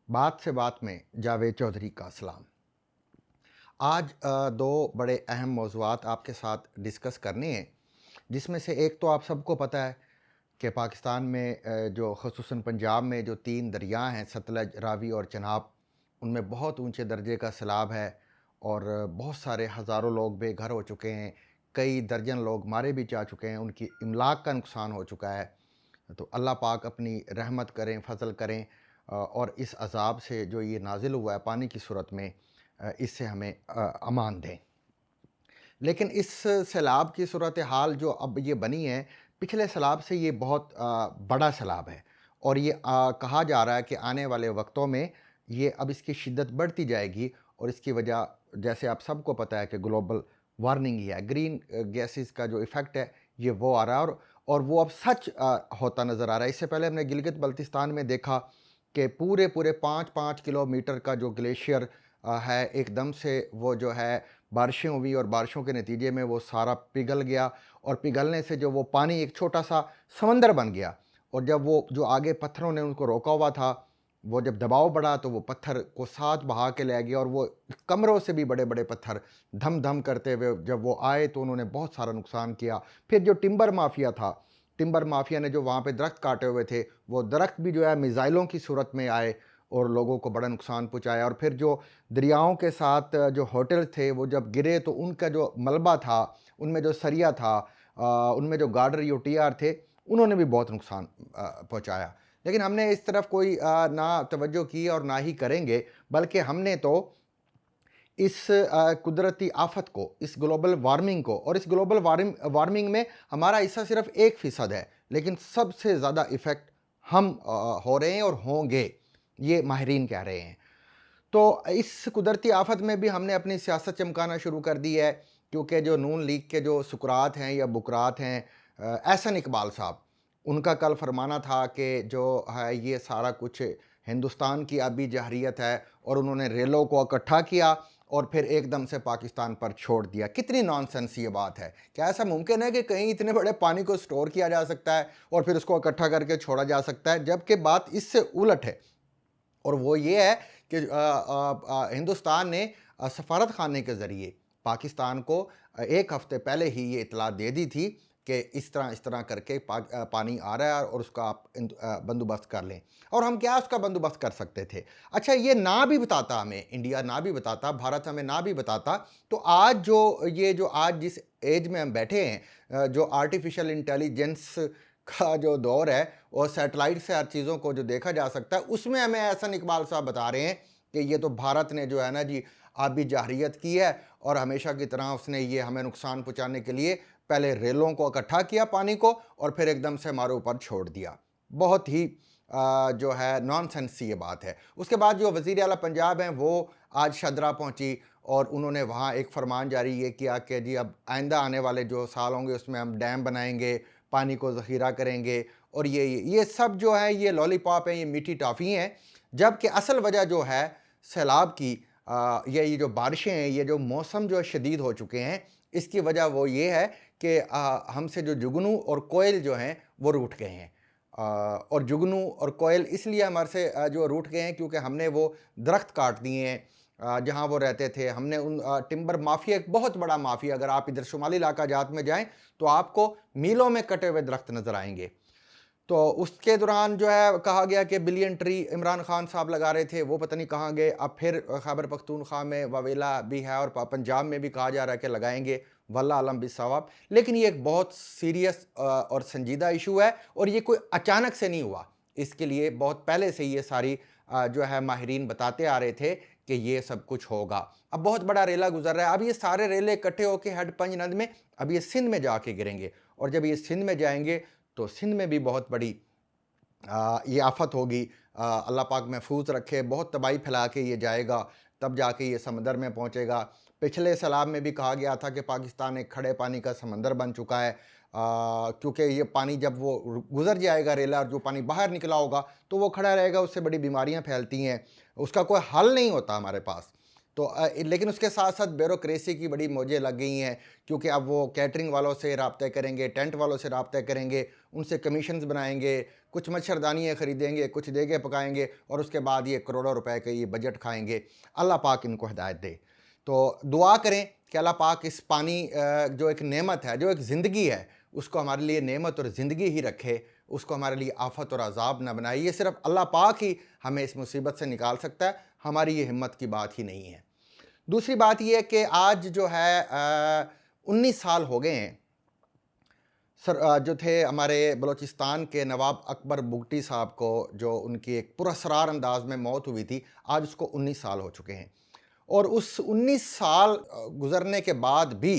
बात से बात में जावेद चौधरी का सलाम। आज दो बड़े अहम मौज़ूआत आपके साथ डिस्कस करने हैं, जिसमें से एक तो आप सबको पता है कि पाकिस्तान में जो ख़ुसूसन पंजाब में जो 3 दरिया हैं, सतलज, रावी और चनाब, उनमें बहुत ऊंचे दर्जे का सैलाब है और बहुत सारे हज़ारों लोग बेघर हो चुके हैं। कई दर्जन लोग मारे भी जा चुके हैं, उनकी इमलाक का नुकसान हो चुका है। तो अल्लाह पाक अपनी रहमत करें, फ़ज़ल करें और इस अज़ाब से जो ये नाज़िल हुआ है पानी की सूरत में, इससे हमें अमान दें। लेकिन इस सैलाब की सूरत हाल जो अब ये बनी है, पिछले सैलाब से ये बहुत बड़ा सैलाब है और ये कहा जा रहा है कि आने वाले वक्तों में ये अब इसकी शिद्दत बढ़ती जाएगी और इसकी वजह, जैसे आप सबको पता है कि ग्लोबल वार्मिंग ही है, ग्रीन गैसेस का जो इफ़ेक्ट है ये वो आ रहा है और वो अब सच होता नज़र आ रहा है। इससे पहले हमने गिलगित बल्तिस्तान में देखा कि पूरे पूरे 5-5 किलोमीटर का जो ग्लेशियर है, एकदम से वो जो है बारिशें हुई और बारिशों के नतीजे में वो सारा पिघल गया और पिघलने से जो वो पानी एक छोटा-सा समंदर बन गया और जब वो जो आगे पत्थरों ने उनको रोका हुआ था, वो जब दबाव बढ़ा तो वो पत्थर को साथ बहा के ले गया और वो कमरों से भी बड़े-बड़े पत्थर धम-धम करते हुए जब वो आए तो उन्होंने बहुत सारा नुकसान किया। फिर जो टिम्बर माफिया था, टिम्बर माफिया ने जो वहाँ पे दरख्त काटे हुए थे, वो दरख्त भी जो है मिसाइलों की सूरत में आए और लोगों को बड़ा नुकसान पहुँचाया और फिर जो दरियाओं के साथ जो होटल थे वो जब गिरे तो उनका जो मलबा था, उनमें जो सरिया था, उनमें जो गार्डर यूटीआर थे, उन्होंने भी बहुत नुकसान पहुँचाया। लेकिन हमने इस तरफ कोई ना तवज्जो की और ना ही करेंगे, बल्कि हमने तो इस कुदरती आफ़त को, इस ग्लोबल वार्मिंग को, और इस ग्लोबल वार्मिंग में हमारा हिस्सा सिर्फ 1% है, लेकिन सबसे ज़्यादा इफ़ेक्ट हम हो रहे हैं और होंगे, ये माहिरीन कह रहे हैं। तो इस कुदरती आफ़त में भी हमने अपनी सियासत चमकाना शुरू कर दी है, क्योंकि जो नून लीग के जो सुकरात हैं या बुकरात हैं, एहसन इकबाल साहब, उनका कल फरमाना था कि जो है ये सारा कुछ हिंदुस्तान की अभी जहरियत है और उन्होंने रेलों को इकट्ठा किया और फिर एकदम से पाकिस्तान पर छोड़ दिया। कितनी नॉनसेंस ये बात है। क्या ऐसा मुमकिन है कि कहीं इतने बड़े पानी को स्टोर किया जा सकता है और फिर उसको इकट्ठा करके छोड़ा जा सकता है, जबकि बात इससे उलट है। और वो ये है कि हिंदुस्तान ने सफारत खाने के ज़रिए पाकिस्तान को 1 हफ़्ते पहले ही ये इत्तला दे दी थी कि इस तरह करके पानी आ रहा है और उसका आप बंदोबस्त कर लें। और हम क्या उसका बंदोबस्त कर सकते थे? अच्छा, ये ना भी बताता हमें, इंडिया ना भी बताता, भारत हमें ना भी बताता, तो आज जो आज जिस एज में हम बैठे हैं, जो आर्टिफ़िशियल इंटेलिजेंस का जो दौर है और सैटेलाइट से हर चीज़ों को जो देखा जा सकता है, उसमें हमें एहसन इकबाल साहब बता रहे हैं कि ये तो भारत ने जो है ना जी आबी जाहरियत की है और हमेशा की तरह उसने ये हमें नुकसान पहुंचाने के लिए पहले रेलों को इकट्ठा किया पानी को और फिर एकदम से हमारे ऊपर छोड़ दिया। बहुत ही जो है नॉनसेंस ये बात है। उसके बाद जो वज़ीर आला पंजाब हैं वो आज शदरा पहुंची और उन्होंने वहाँ एक फरमान जारी ये किया कि जी अब आइंदा आने वाले जो साल होंगे उसमें हम डैम बनाएंगे, पानी को ज़ख़ीरा करेंगे और ये सब जो है ये लॉलीपॉप हैं, ये मीठी टॉफ़ी हैं। जबकि असल वजह जो है सैलाब की, ये जो बारिशें हैं, ये जो मौसम जो है शदीद हो चुके हैं, इसकी वजह वो ये है कि हमसे जो जुगनू और कोयल जो हैं वो रूठ गए हैं। और जुगनू और कोयल इसलिए हमारे से जो रूठ गए हैं क्योंकि हमने वो दरख्त काट दिए हैं जहाँ वो रहते थे। हमने उन टिम्बर माफिया, एक बहुत बड़ा माफिया, अगर आप इधर शुमाली इलाका जात में जाएं तो आपको मीलों में कटे हुए दरख्त नज़र आएंगे। तो उसके दौरान जो है कहा गया कि बिलियन ट्री इमरान खान साहब लगा रहे थे, वो पता नहीं कहाँ गए। अब फिर खैबर पख्तूनख्वा में वावेला भी है और पंजाब में भी कहा जा रहा है कि लगाएंगे, वल्लाह आलम बिस्सवाब। लेकिन ये एक बहुत सीरियस और संजीदा इशू है और ये कोई अचानक से नहीं हुआ। इसके लिए बहुत पहले से ये सारी जो है माहिरीन बताते आ रहे थे कि ये सब कुछ होगा। अब बहुत बड़ा रेला गुजर रहा है, अब ये सारे रेले इकट्ठे होकर हेड पंजनद में, अब ये सिंध में जाके गिरेंगे और जब ये सिंध में जाएंगे तो सिंध में भी बहुत बड़ी ये आफत होगी। अल्लाह पाक महफूज रखे, बहुत तबाही फैला के ये जाएगा, तब जाके ये समंदर में पहुंचेगा। पिछले सैलाब में भी कहा गया था कि पाकिस्तान एक खड़े पानी का समंदर बन चुका है, क्योंकि ये पानी जब वो गुजर जाएगा रेला और जो पानी बाहर निकला होगा तो वो खड़ा रहेगा, उससे बड़ी बीमारियां फैलती हैं, उसका कोई हल नहीं होता हमारे पास। तो लेकिन उसके साथ साथ ब्यूरोक्रेसी की बड़ी मौजें लग गई हैं, क्योंकि अब वो कैटरिंग वालों से राब्ते करेंगे, टेंट वालों से राब्ते करेंगे, उनसे कमीशंस बनाएंगे, कुछ मच्छरदानियाँ ख़रीदेंगे, कुछ देगे पकाएंगे और उसके बाद ये करोड़ों रुपए के ये बजट खाएंगे। अल्लाह पाक इनको हिदायत दे। तो दुआ करें कि अल्लाह पाक इस पानी जो एक नेमत है, जो एक ज़िंदगी है, उसको हमारे लिए नेमत और ज़िंदगी ही रखे, उसको हमारे लिए आफ़त और अज़ाब न बनाए। ये सिर्फ़ अल्लाह पाक ही हमें इस मुसीबत से निकाल सकता है, हमारी ये हिम्मत की बात ही नहीं है। दूसरी बात ये है कि आज जो है 19 साल हो गए हैं जो थे हमारे बलूचिस्तान के नवाब अकबर बुगटी साहब को, जो उनकी एक पुरअसरार अंदाज में मौत हुई थी, आज उसको 19 साल हो चुके हैं। और उस 19 साल गुज़रने के बाद भी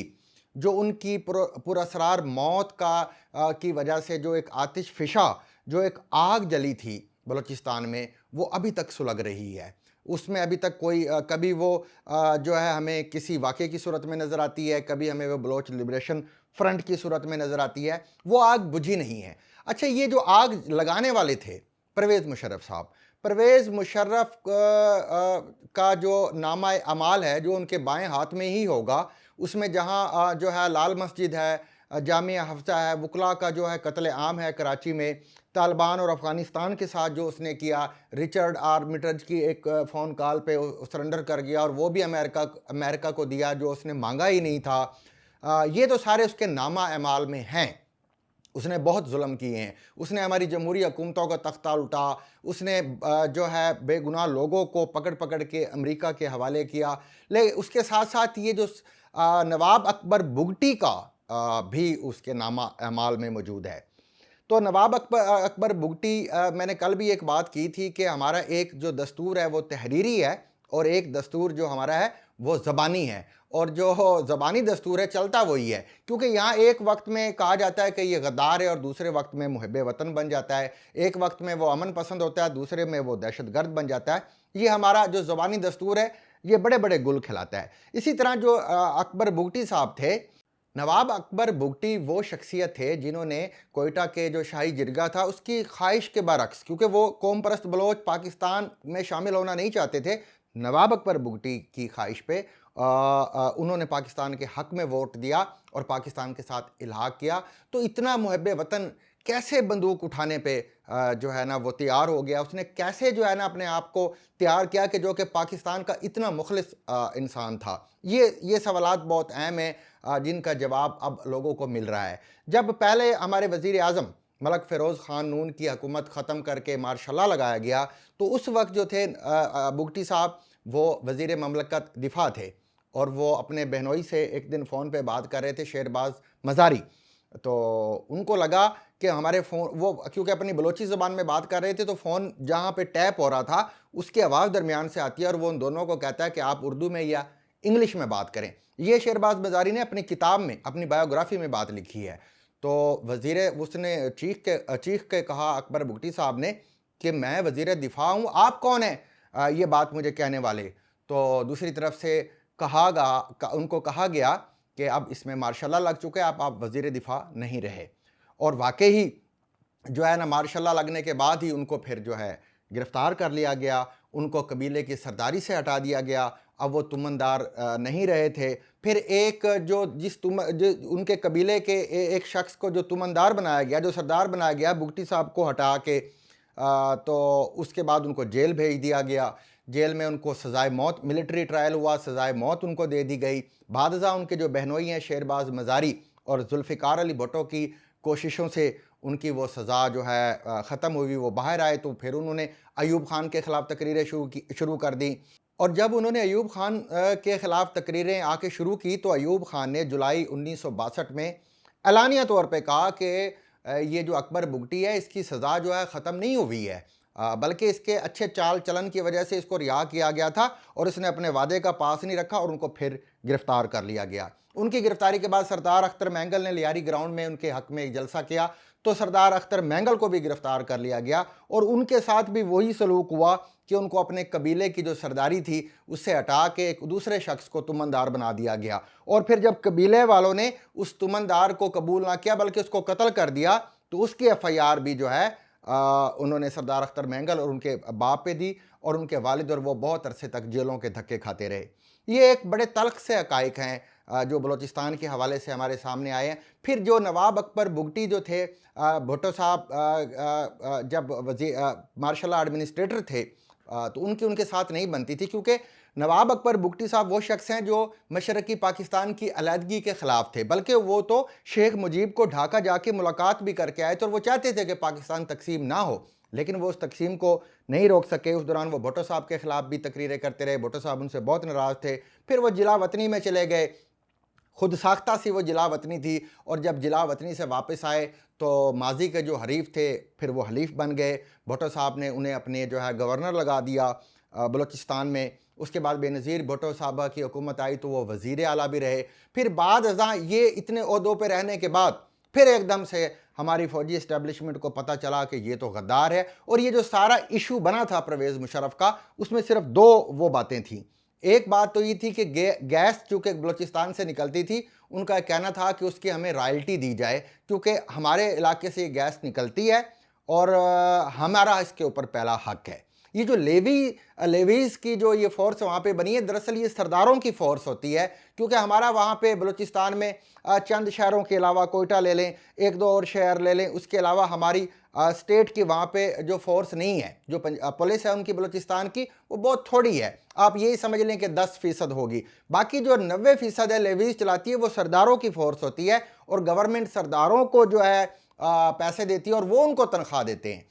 जो उनकी पुरअसरार मौत की वजह से जो एक आतिश फ़िशा, जो एक आग जली थी बलूचिस्तान में, वो अभी तक सुलग रही है। उसमें अभी तक कोई कभी वो जो है हमें किसी वाक़े की सूरत में नज़र आती है, कभी हमें वो बलोच लिबरेशन फ्रंट की सूरत में नज़र आती है, वो आग बुझी नहीं है। अच्छा, ये जो आग लगाने वाले थे परवेज़ मुशर्रफ साहब, परवेज़ मुशर्रफ का जो नामा अमाल है, जो उनके बाएं हाथ में ही होगा, उसमें जहां जो है लाल मस्जिद है, जामिया हफ्सा है, वकला का जो है कत्ल आम है कराची में, तालिबान और अफ़गानिस्तान के साथ जो उसने किया, रिचर्ड आर्मिटज की एक फ़ोन कॉल पे सरेंडर कर गया और वो भी अमेरिका को दिया जो उसने मांगा ही नहीं था। ये तो सारे उसके नामा अमाल में हैं। उसने बहुत जुल्म किए हैं, उसने हमारी जमहूरी हुकूमतों का तख्ता उल्टा, उसने जो है बेगुनाह लोगों को पकड़ पकड़ के अमेरिका के हवाले किया। लेकिन उसके साथ साथ ये जो नवाब अकबर बुगटी का भी उसके नामा अमाल में मौजूद है। तो नवाब अकबर बुगटी, मैंने कल भी एक बात की थी कि हमारा एक जो दस्तूर है वो तहरीरी है और एक दस्तूर जो हमारा है वो ज़बानी है, और जो ज़बानी दस्तूर है चलता वही है, क्योंकि यहाँ एक वक्त में कहा जाता है कि ये गद्दार है और दूसरे वक्त में मुहिब वतन बन जाता है, एक वक्त में वो अमन पसंद होता है, दूसरे में वो दहशतगर्द बन जाता है। ये हमारा जो ज़बानी दस्तूर है ये बड़े बड़े गुल खिलाता है। इसी तरह जो अकबर बुगटी साहब थे, नवाब अकबर बुगटी वो शख्सियत थे जिन्होंने कोयटा के जो शाही जिरगा था उसकी ख्वाहिश के बरक्स, क्योंकि वो कौम परस्त बलोच पाकिस्तान में शामिल होना नहीं चाहते थे, नवाब अकबर बुगटी की ख्वाहिश पे उन्होंने पाकिस्तान के हक़ में वोट दिया और पाकिस्तान के साथ इल्हाक़ किया। तो इतना मुहब्बे वतन कैसे बंदूक उठाने पे जो है ना वो तैयार हो गया, उसने कैसे जो है ना अपने आप को तैयार किया कि जो कि पाकिस्तान का इतना मुखलिस इंसान था। ये सवालात बहुत अहम हैं जिनका जवाब अब लोगों को मिल रहा है। जब पहले हमारे वज़ीर आज़म मलक फ़िरोज़ ख़ान नून की हुकूमत ख़त्म करके मार्शल लॉ लगाया गया, तो उस वक्त जो थे बुगटी साहब वो वज़ीर ममलकत दिफ़ा थे और वो अपने बहनोई से एक दिन फ़ोन पे बात कर रहे थे, शेरबाज़ मज़ारी। तो उनको लगा कि हमारे फ़ोन, वो क्योंकि अपनी बलोची ज़बान में बात कर रहे थे, तो फ़ोन जहाँ पे टैप हो रहा था उसकी आवाज़ दरमियान से आती है और वो उन दोनों को कहता है कि आप उर्दू में या इंग्लिश में बात करें। ये शेरबाज़ मज़ारी ने अपनी किताब में, अपनी बायोग्राफ़ी में बात लिखी है। तो उसने चीख के कहा अकबर बुगटी साहब ने कि मैं वज़ीर दिफ़ा हूँ, आप कौन हैं ये बात मुझे कहने वाले। तो दूसरी तरफ से उनको कहा गया कि अब इसमें मार्शल लॉ लग चुका है, आप वज़ीर दिफ़ा नहीं रहे। और वाक़ई ही जो है ना मार्शल लॉ लगने के बाद ही उनको फिर जो है गिरफ़्तार कर लिया गया, उनको कबीले की सरदारी से हटा दिया गया, अब वो तुमनदार नहीं रहे थे। फिर एक जो उनके कबीले के एक शख्स को जो तुमनदार बनाया गया, जो सरदार बनाया गया बुगटी साहब को हटा के, तो उसके बाद उनको जेल भेज दिया गया। जेल में उनको सज़ाए मौत, मिलिट्री ट्रायल हुआ, सज़ाए मौत उनको दे दी गई। बादशाह उनके जो बहनोई हैं शेरबाज़ मज़ारी और जुल्फ़िकार अली भुट्टो की कोशिशों से उनकी वो सज़ा जो है ख़त्म हुई, वो बाहर आए, तो फिर उन्होंने अयूब ख़ान के ख़िलाफ़ तकरीरें शुरू कर दी। और जब उन्होंने अयूब ख़ान के ख़िलाफ़ तकरीरें आके शुरू की, तो अयूब ख़ान ने जुलाई 1962 में एलानिया तौर पे कहा कि ये जो अकबर बुगटी है इसकी सज़ा जो है ख़त्म नहीं हुई है, बल्कि इसके अच्छे चाल चलन की वजह से इसको रिहा किया गया था और इसने अपने वादे का पास नहीं रखा और उनको फिर गिरफ़्तार कर लिया गया। उनकी गिरफ़्तारी के बाद सरदार अख्तर मैंगल ने लियारी ग्राउंड में उनके हक़ में एक जलसा किया, तो सरदार अख्तर मैंगल को भी गिरफ़्तार कर लिया गया और उनके साथ भी वही सलूक हुआ कि उनको अपने कबीले की जो सरदारी थी उससे हटा के एक दूसरे शख्स को तुमनदार बना दिया गया। और फिर जब कबीले वालों ने उस तुमनदार को कबूल ना किया बल्कि उसको कत्ल कर दिया, तो उसकी FIR भी जो है उन्होंने सरदार अख्तर मैंगल और उनके बाप पे दी और उनके वालिद, और वो बहुत अरसे तक जेलों के धक्के खाते रहे। ये एक बड़े तल्ख़ से हक़ाइक़ हैं जो बलूचिस्तान के हवाले से हमारे सामने आए हैं। फिर जो नवाब अकबर बुगटी जो थे, भुट्टो साहब जब मार्शल लॉ एडमिनिस्ट्रेटर थे, तो उनके साथ नहीं बनती थी, क्योंकि नवाब अकबर बुगटी साहब वो शख्स हैं जो मशरक़ी पाकिस्तान की अलहदगी के ख़िलाफ़ थे, बल्कि वो तो शेख मुजीब को ढाका जाके मुलाकात भी करके आए थे और वो चाहते थे कि पाकिस्तान तकसीम ना हो, लेकिन वो उस तकसीम को नहीं रोक सके। उस दौरान वो भुट्टो साहब के ख़िलाफ़ भी तकरीरें करते रहे, भुट्टो साहब उनसे बहुत नाराज़ थे। फिर वो जिला वतनी में चले गए, खुद साख्ता सी वो जिला वतनी थी, और जब जिला वतनी से वापस आए तो माजी के जो हरीफ थे फिर वो हलीफ बन गए। भुट्टो साहब ने उन्हें अपने जो है गवर्नर लगा दिया बलूचिस्तान में। उसके बाद बेनज़ीर भुट्टो साहबा की हुकूमत आई तो वो वज़ीर आला भी रहे। फिर बाद अज़ां ये इतने ओहदों पे रहने के बाद फिर एकदम से हमारी फ़ौजी इस्टेब्लिशमेंट को पता चला कि ये तो गद्दार है, और ये जो सारा इशू बना था परवेज़ मुशर्रफ का, उसमें सिर्फ दो वो बातें थीं। एक बात तो ये थी कि गैस चूँकि बलूचिस्तान से निकलती थी, उनका कहना था कि उसकी हमें रॉयल्टी दी जाए, क्योंकि हमारे इलाके से ये गैस निकलती है और हमारा इसके ऊपर पहला हक है। ये जो लेवीज़ की जो ये फ़ोर्स वहाँ पे बनी है, दरअसल ये सरदारों की फ़ोर्स होती है, क्योंकि हमारा वहाँ पे बलूचिस्तान में चंद शहरों के अलावा, कोयटा ले लें, एक दो और शहर ले लें, उसके अलावा हमारी स्टेट की वहाँ पे जो फ़ोर्स नहीं है, जो पुलिस है उनकी बलूचिस्तान की, वो बहुत थोड़ी है। आप यही समझ लें कि 10% होगी। बाकी जो 90% है लेवीज़ चलाती है, वो सरदारों की फ़ोर्स होती है, और गवर्नमेंट सरदारों को जो है पैसे देती है और वो उनको तनख्वाह देते हैं।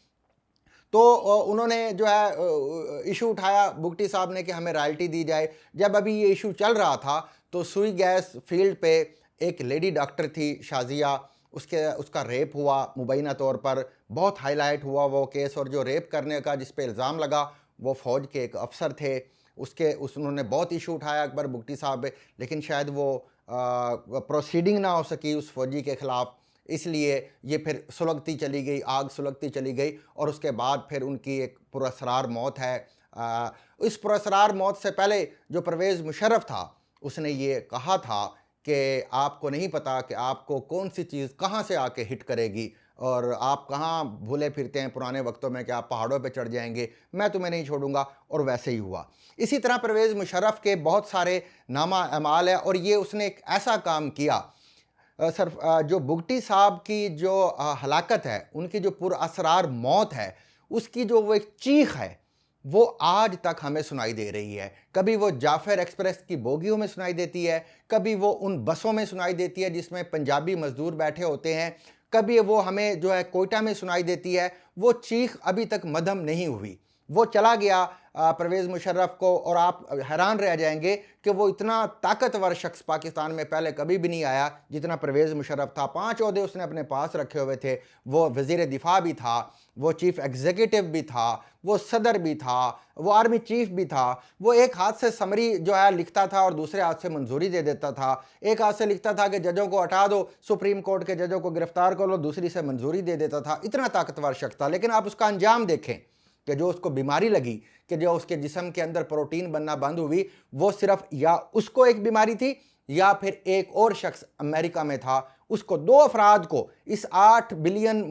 तो उन्होंने जो है इशू उठाया बुगटी साहब ने कि हमें रॉयल्टी दी जाए। जब अभी ये इशू चल रहा था तो सुई गैस फील्ड पे एक लेडी डॉक्टर थी शाजिया, उसका रेप हुआ मुबैना तौर पर, बहुत हाईलाइट हुआ वो केस, और जो रेप करने का जिस पे इल्ज़ाम लगा वो फ़ौज के एक अफसर थे। उन्होंने बहुत इशू उठाया अकबर बुगटी साहब पे, लेकिन शायद वो प्रोसीडिंग ना हो सकी उस फौजी के ख़िलाफ़, इसलिए ये फिर सुलगती चली गई, आग सुलगती चली गई, और उसके बाद फिर उनकी एक पुरअसरार मौत है। इस पुरअसरार मौत से पहले जो परवेज़ मुशर्रफ था, उसने ये कहा था कि आपको नहीं पता कि आपको कौन सी चीज़ कहाँ से आके हिट करेगी, और आप कहाँ भूले फिरते हैं पुराने वक्तों में कि आप पहाड़ों पे चढ़ जाएंगे, मैं तुम्हें नहीं छोड़ूंगा, और वैसे ही हुआ। इसी तरह परवेज़ मुशर्रफ के बहुत सारे नामा अमाल है, और ये उसने एक ऐसा काम किया। सर, जो बुगटी साहब की जो हलाकत है, उनकी जो पुरअसरार मौत है, उसकी जो वो एक चीख है, वो आज तक हमें सुनाई दे रही है। कभी वो जाफ़र एक्सप्रेस की बोगियों में सुनाई देती है, कभी वो उन बसों में सुनाई देती है जिसमें पंजाबी मज़दूर बैठे होते हैं, कभी वो हमें जो है कोयटा में सुनाई देती है। वो चीख अभी तक मद्धम नहीं हुई। वो चला गया परवेज़ मुशर्रफ को, और आप हैरान रह जाएंगे कि वो इतना ताकतवर शख्स पाकिस्तान में पहले कभी भी नहीं आया जितना परवेज़ मुशर्रफ था। 5 ओहदे उसने अपने पास रखे हुए थे। वो वज़ीर दिफा भी था, वो चीफ़ एग्जीक्यूटिव भी था, वो सदर भी था, वो आर्मी चीफ़ भी था। वो एक हाथ से समरी जो है लिखता था और दूसरे हाथ से मंजूरी दे देता था। एक हाथ से लिखता था कि जजों को हटा दो, सुप्रीम कोर्ट के जजों को गिरफ्तार कर लो, दूसरी से मंजूरी दे देता था। इतना ताकतवर शख्स था। लेकिन आप उसका अंजाम देखें कि जो उसको बीमारी लगी, कि जो उसके जिस्म के अंदर प्रोटीन बनना बंद हुई, वो सिर्फ या उसको एक बीमारी थी, या फिर एक और शख्स अमेरिका में था, उसको, 2 अफराद को, इस 8 बिलियन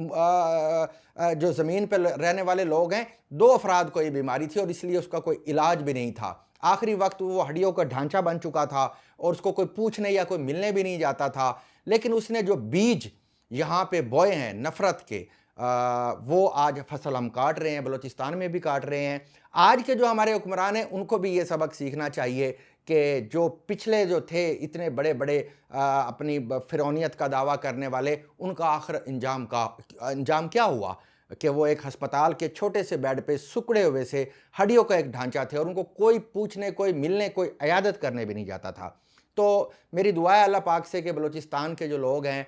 जो ज़मीन पर रहने वाले लोग हैं, 2 अफराद को ये बीमारी थी, और इसलिए उसका कोई इलाज भी नहीं था। आखिरी वक्त वो हड्डियों का ढांचा बन चुका था, और उसको कोई पूछने या कोई मिलने भी नहीं जाता था। लेकिन उसने जो बीज यहाँ पे बोए हैं नफ़रत के, वो आज फसल हम काट रहे हैं, बलूचिस्तान में भी काट रहे हैं। आज के जो हमारे हुक्मरान हैं, उनको भी ये सबक सीखना चाहिए कि जो पिछले जो थे इतने बड़े बड़े अपनी फ़िरौनियत का दावा करने वाले, उनका आखिर अंजाम क्या हुआ, कि वो एक हस्पताल के छोटे से बेड पे सुकड़े हुए से, हड्डियों का एक ढांचा थे, और उनको कोई पूछने, कोई मिलने, कोई इयादत करने भी नहीं जाता था। तो मेरी दुआ है अल्लाह पाक से कि बलूचिस्तान के जो लोग हैं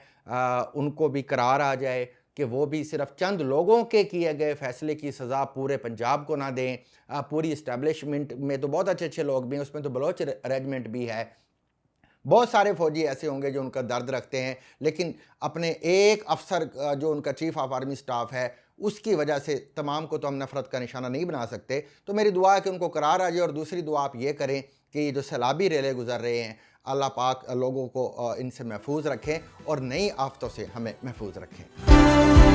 उनको भी करार आ जाए कि वो भी सिर्फ चंद लोगों के किए गए फैसले की सज़ा पूरे पंजाब को ना दें। पूरी इस्टेब्लिशमेंट में तो बहुत अच्छे अच्छे लोग भी हैं, उसमें तो बलोच रेजिमेंट भी है, बहुत सारे फौजी ऐसे होंगे जो उनका दर्द रखते हैं, लेकिन अपने एक अफसर जो उनका चीफ ऑफ आर्मी स्टाफ है, उसकी वजह से तमाम को तो हम नफ़रत का निशाना नहीं बना सकते। तो मेरी दुआ है कि उनको करार आ जाए, और दूसरी दुआ आप ये करें कि ये जो सैलाबी रेले गुजर रहे हैं, अल्लाह पाक लोगों को इनसे महफूज रखें और नई आफतों से हमें महफूज रखें।